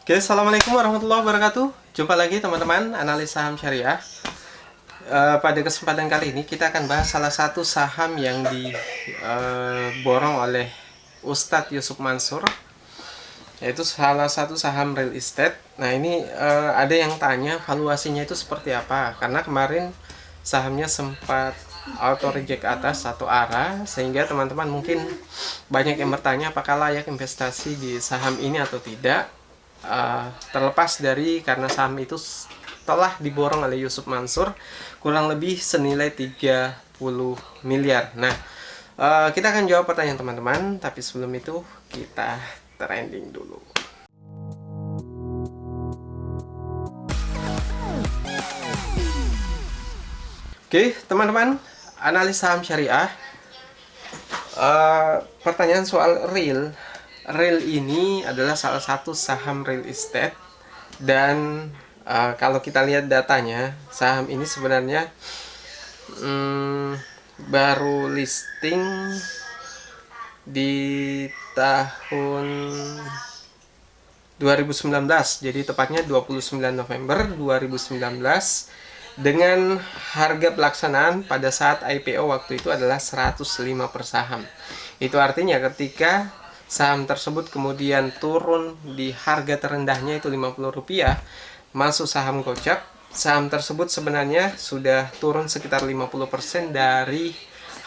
Oke, assalamualaikum warahmatullahi wabarakatuh. Jumpa lagi teman-teman analis saham syariah. Pada kesempatan kali ini kita akan bahas salah satu saham yang diborong oleh Ustadz Yusuf Mansur, yaitu salah satu saham real estate. Nah ini ada yang tanya valuasinya itu seperti apa, karena kemarin sahamnya sempat auto reject atas satu arah, sehingga teman-teman mungkin banyak yang bertanya apakah layak investasi di saham ini atau tidak. Terlepas dari karena saham itu telah diborong oleh Yusuf Mansur kurang lebih senilai 30 miliar. Nah, kita akan jawab pertanyaan teman-teman, tapi sebelum itu kita trending dulu. Oke, teman-teman, analis saham syariah. Pertanyaan soal real. Real ini adalah salah satu saham real estate, dan kalau kita lihat datanya, saham ini sebenarnya baru listing di tahun 2019, jadi tepatnya 29 November 2019, dengan harga pelaksanaan pada saat IPO waktu itu adalah 105 per saham. Itu artinya ketika saham tersebut kemudian turun di harga terendahnya itu Rp50, masuk saham gocap, saham tersebut sebenarnya sudah turun sekitar 50% dari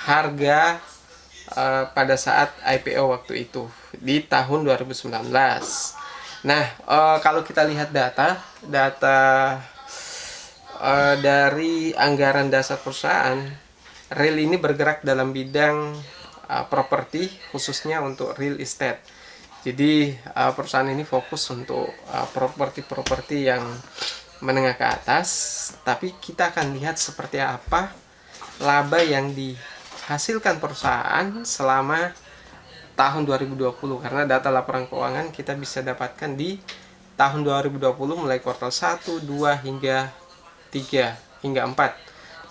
harga pada saat IPO waktu itu di tahun 2019. Nah, kalau kita lihat data dari anggaran dasar perusahaan, real ini bergerak dalam bidang properti, khususnya untuk real estate. Jadi perusahaan ini fokus untuk properti-properti yang menengah ke atas, tapi kita akan lihat seperti apa laba yang dihasilkan perusahaan selama tahun 2020, karena data laporan keuangan kita bisa dapatkan di tahun 2020 mulai kuartal 1, 2 hingga 3 hingga 4,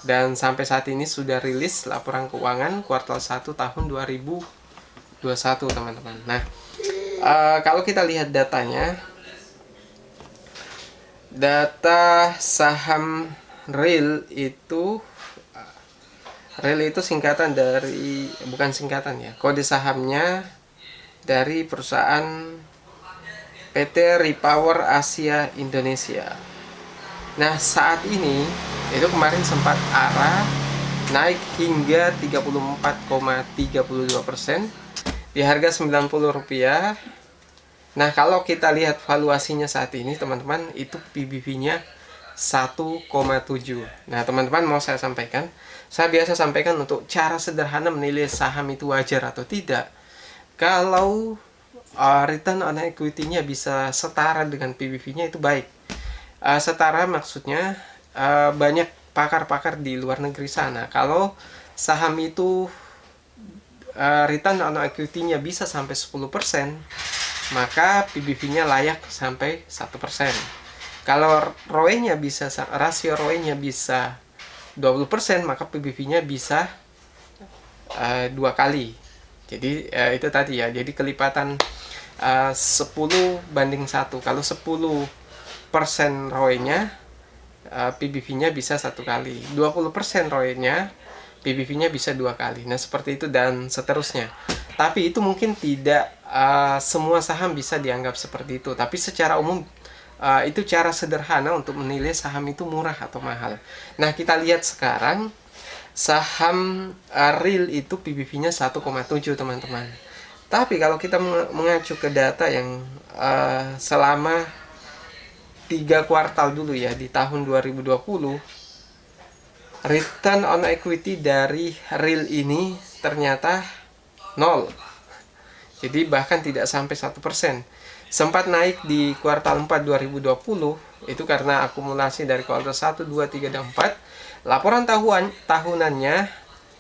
dan sampai saat ini sudah rilis laporan keuangan kuartal 1 tahun 2021, teman-teman. Nah, kalau kita lihat datanya, data saham real itu singkatan dari, bukan singkatan ya, kode sahamnya dari perusahaan PT Repower Asia Indonesia. Nah, saat ini itu kemarin sempat arah naik hingga 34,32% di harga Rp90. Nah, kalau kita lihat valuasinya saat ini, teman-teman, itu PBV-nya 1,7. Nah, teman-teman, mau saya sampaikan, saya biasa sampaikan untuk cara sederhana menilai saham itu wajar atau tidak. Kalau return on equity-nya bisa setara dengan PBV-nya, itu baik. Setara maksudnya banyak pakar-pakar di luar negeri sana, kalau saham itu return on equity-nya bisa sampai 10%, maka PBV-nya layak sampai 1%. Kalau ROE-nya bisa, rasio ROE-nya bisa 20%, maka PBV-nya bisa 2 kali. Jadi itu tadi ya, jadi kelipatan 10/1. Kalau 10% ROE-nya, PBV-nya bisa 1 kali. 20% ROE-nya, PBV-nya bisa 2 kali. Nah, seperti itu dan seterusnya. Tapi itu mungkin tidak semua saham bisa dianggap seperti itu. Tapi secara umum itu cara sederhana untuk menilai saham itu murah atau mahal. Nah, kita lihat sekarang saham real itu PBV-nya 1,7, teman-teman. Tapi kalau kita mengacu ke data yang selama 3 kuartal dulu ya, di tahun 2020, return on equity dari real ini ternyata 0. Jadi bahkan tidak sampai 1%. Sempat naik di kuartal 4 2020, itu karena akumulasi dari kuartal 1, 2, 3, dan 4. Laporan tahunannya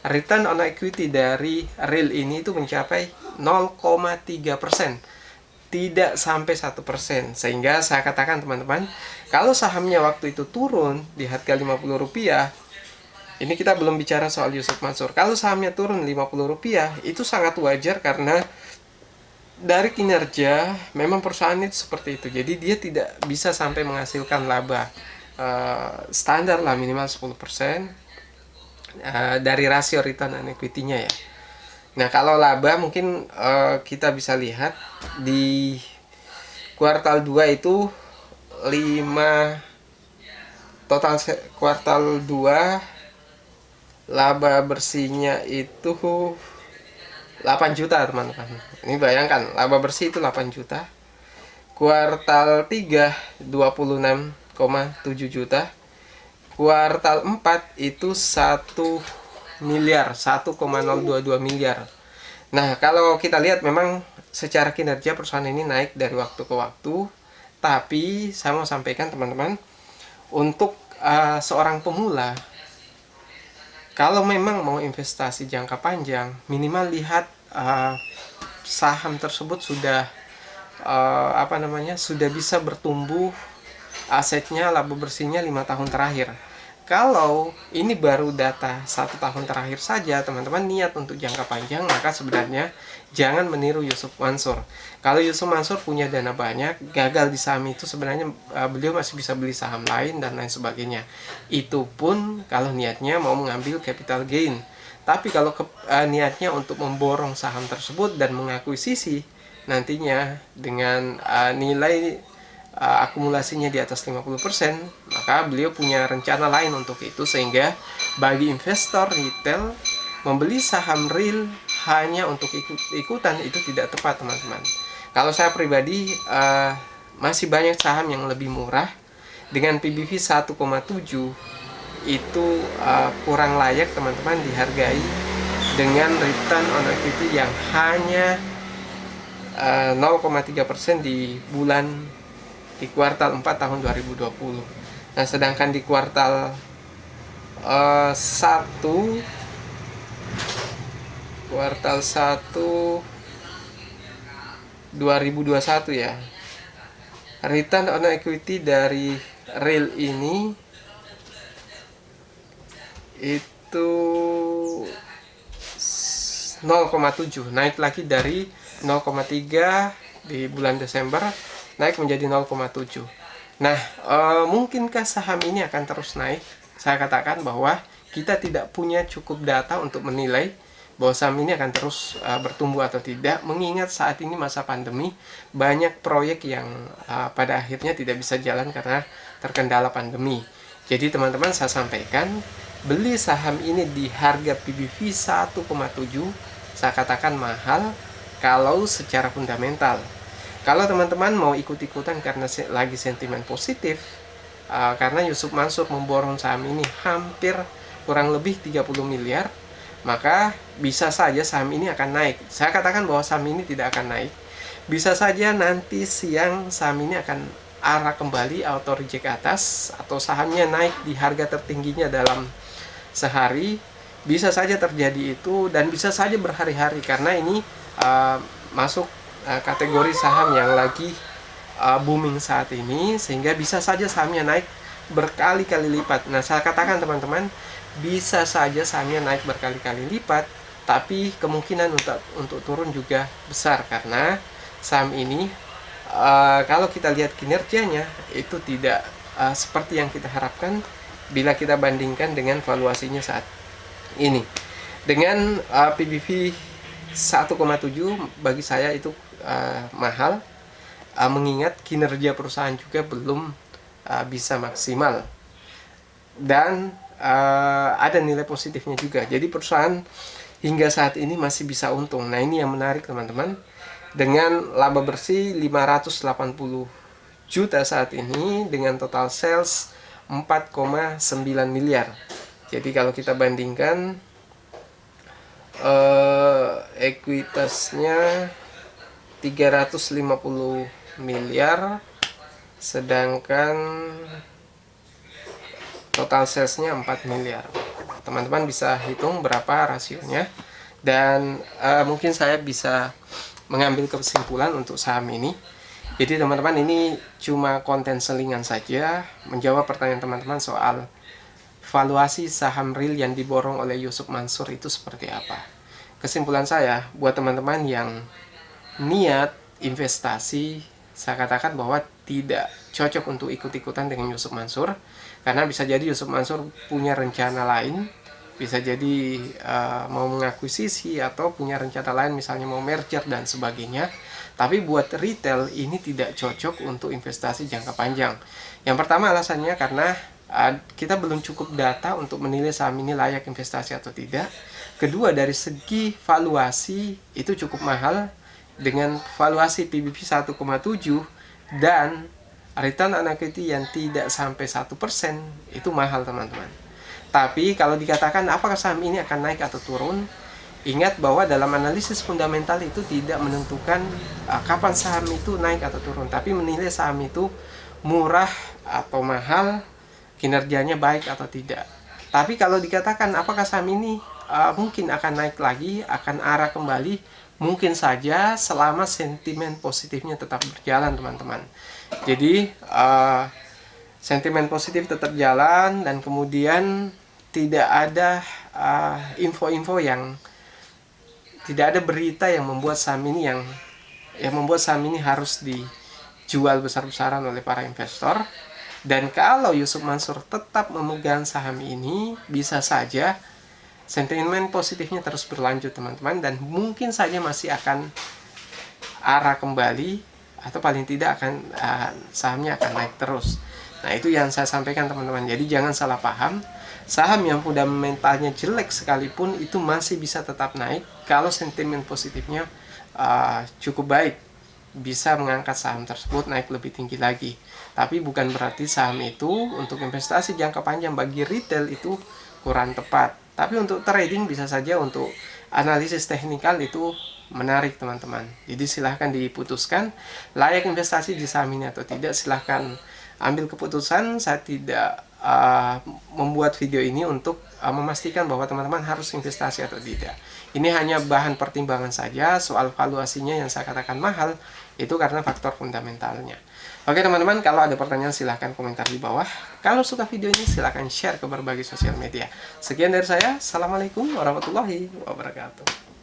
return on equity dari real ini itu mencapai 0,3%. Tidak sampai 1%. Sehingga saya katakan, teman-teman, kalau sahamnya waktu itu turun di harga Rp50, ini kita belum bicara soal Yusuf Mansur. Kalau sahamnya turun Rp50, itu sangat wajar karena dari kinerja memang perusahaan itu seperti itu. Jadi dia tidak bisa sampai menghasilkan laba standar lah minimal 10% dari rasio return on equity-nya ya. Nah, kalau laba mungkin kita bisa lihat di kuartal 2 itu 5 total kuartal 2 laba bersihnya itu 8 juta teman-teman. Ini bayangkan laba bersih itu 8 juta. Kuartal 3 26,7 juta. Kuartal 4 itu 1 miliar, 1,022 miliar. Nah, kalau kita lihat memang secara kinerja perusahaan ini naik dari waktu ke waktu. Tapi saya mau sampaikan teman-teman, untuk seorang pemula, kalau memang mau investasi jangka panjang, minimal lihat saham tersebut sudah sudah bisa bertumbuh asetnya, laba bersihnya 5 tahun terakhir. Kalau ini baru data 1 tahun terakhir saja, teman-teman niat untuk jangka panjang, maka sebenarnya jangan meniru Yusuf Mansur. Kalau Yusuf Mansur punya dana banyak, gagal di saham itu, sebenarnya beliau masih bisa beli saham lain dan lain sebagainya. Itu pun kalau niatnya mau mengambil capital gain. Tapi kalau niatnya untuk memborong saham tersebut dan mengakuisisi nantinya dengan nilai akumulasinya di atas 50%, maka beliau punya rencana lain untuk itu, sehingga bagi investor retail membeli saham real hanya untuk ikut-ikutan itu tidak tepat teman-teman. Kalau saya pribadi masih banyak saham yang lebih murah dengan PBV 1,7 itu kurang layak teman-teman dihargai dengan return on equity yang hanya 0,3% di kuartal 4 tahun 2020. Nah, sedangkan di kuartal 1 2021 ya, return on equity dari real ini itu 0,7, naik lagi dari 0,3 di bulan Desember, naik menjadi 0,7. Nah, mungkinkah saham ini akan terus naik? Saya katakan bahwa kita tidak punya cukup data untuk menilai bahwa saham ini akan terus bertumbuh atau tidak, mengingat saat ini masa pandemi, banyak proyek yang pada akhirnya tidak bisa jalan karena terkendala pandemi. Jadi teman-teman, saya sampaikan, beli saham ini di harga PBV 1,7, saya katakan mahal kalau secara fundamental. Kalau teman-teman mau ikut-ikutan karena lagi sentimen positif, karena Yusuf Mansur memborong saham ini hampir kurang lebih 30 miliar, maka bisa saja saham ini akan naik. Saya katakan bahwa saham ini tidak akan naik. Bisa saja nanti siang saham ini akan arah kembali auto reject atas, atau sahamnya naik di harga tertingginya dalam sehari. Bisa saja terjadi itu, dan bisa saja berhari-hari, karena ini masuk kategori saham yang lagi booming saat ini, sehingga bisa saja sahamnya naik berkali-kali lipat. Nah, saya katakan teman-teman, bisa saja sahamnya naik berkali-kali lipat, tapi kemungkinan untuk turun juga besar, karena saham ini kalau kita lihat kinerjanya itu tidak seperti yang kita harapkan bila kita bandingkan dengan valuasinya saat ini. Dengan PBV 1,7 bagi saya itu mahal, mengingat kinerja perusahaan juga belum bisa maksimal, dan ada nilai positifnya juga. Jadi perusahaan hingga saat ini masih bisa untung. Nah, ini yang menarik teman-teman, dengan laba bersih 580 juta saat ini, dengan total sales 4,9 miliar. Jadi kalau kita bandingkan ekuitasnya 350 miliar, sedangkan total salesnya 4 miliar. Teman-teman bisa hitung berapa rasionya, dan mungkin saya bisa mengambil kesimpulan untuk saham ini. Jadi teman-teman, ini cuma konten selingan saja menjawab pertanyaan teman-teman soal valuasi saham real yang diborong oleh Yusuf Mansur itu seperti apa. Kesimpulan saya buat teman-teman yang niat investasi, saya katakan bahwa tidak cocok untuk ikut-ikutan dengan Yusuf Mansur, karena bisa jadi Yusuf Mansur punya rencana lain, bisa jadi mau mengakuisisi atau punya rencana lain, misalnya mau merger dan sebagainya. Tapi buat retail ini tidak cocok untuk investasi jangka panjang. Yang pertama alasannya karena kita belum cukup data untuk menilai saham ini layak investasi atau tidak. Kedua, dari segi valuasi itu cukup mahal dengan valuasi PBV 1,7 dan return on equity yang tidak sampai 1%, itu mahal teman-teman. Tapi kalau dikatakan apakah saham ini akan naik atau turun, ingat bahwa dalam analisis fundamental itu tidak menentukan kapan saham itu naik atau turun, tapi menilai saham itu murah atau mahal, kinerjanya baik atau tidak. Tapi kalau dikatakan apakah saham ini mungkin akan naik lagi, akan arah kembali, mungkin saja selama sentimen positifnya tetap berjalan teman-teman. Jadi sentimen positif tetap jalan dan kemudian tidak ada info-info yang, tidak ada berita yang membuat saham ini membuat saham ini harus dijual besar-besaran oleh para investor. Dan kalau Yusuf Mansur tetap memegang saham ini, bisa saja sentimen positifnya terus berlanjut teman-teman, dan mungkin saja masih akan arah kembali atau paling tidak akan sahamnya akan naik terus. Nah, itu yang saya sampaikan teman-teman. Jadi jangan salah paham, saham yang fundamentalnya jelek sekalipun itu masih bisa tetap naik kalau sentimen positifnya cukup baik, bisa mengangkat saham tersebut naik lebih tinggi lagi. Tapi bukan berarti saham itu untuk investasi jangka panjang bagi retail itu kurang tepat. Tapi untuk trading bisa saja, untuk analisis teknikal itu menarik teman-teman. Jadi silahkan diputuskan layak investasi di saham ini atau tidak, silahkan ambil keputusan. Saya tidak membuat video ini untuk memastikan bahwa teman-teman harus investasi atau tidak. Ini hanya bahan pertimbangan saja. Soal valuasinya yang saya katakan mahal itu karena faktor fundamentalnya. Oke teman-teman, kalau ada pertanyaan silahkan komentar di bawah. Kalau suka video ini silahkan share ke berbagai sosial media. Sekian dari saya. Assalamualaikum warahmatullahi wabarakatuh.